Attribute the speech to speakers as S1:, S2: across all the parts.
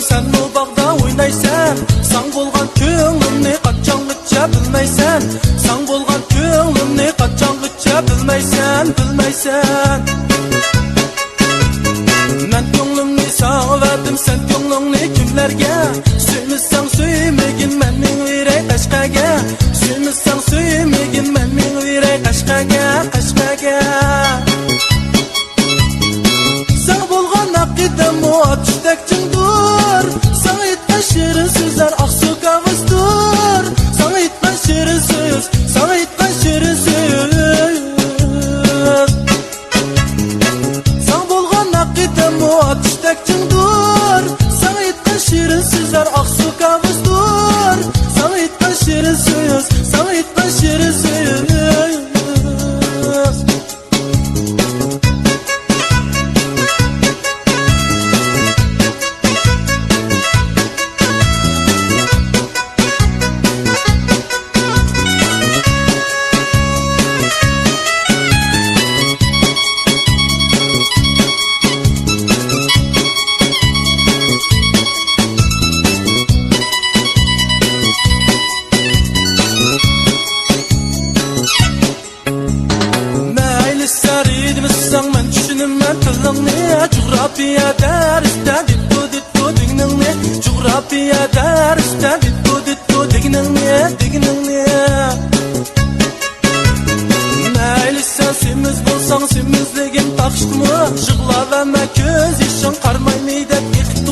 S1: Sen bu bağda oynaysan, san bolgan könglimni qachongacha bilmaysan. San bolgan könglimni qachongacha bilmaysan. Men ko'nglimni sana verdim, sen ko'nglingni kimlarga? Suymazsan suymagin mening yurak qashqaga. Suymazsan suymagin mening yurak qashqaga. Sana bolgan aqidam o atışdakchingdur. Sana aytgan shirin so'zlar oqsu kavusdur. Sana aytgan shirin so'z, sana aytgan shirin so'z. Sana bolgan aqidam o atışdakchingdur. Sana aytgan shirin so'zlar oqsu kavusdur. Sana aytgan shirin so'z, sana aytgan shirin so'z. Men düşünümmen tilingni Coğrafiya darsda dittu digningni Coğrafiya darsda dittu digningni Mayli sen semiz bolsang semizliging taqishdimi Yig'lavama ko'z ishing qarmaymi deb yiqitdi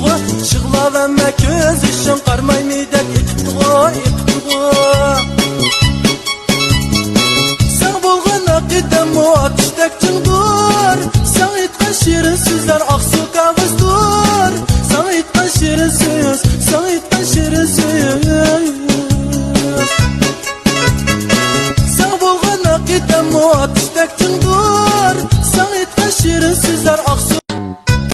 S1: Yig'lavama ko'z ishing qarmaymi deb yiqitdi Sen bo'lgan aqidam o atışdakchingdur. Sen aytgan shirin so'zlar oqsu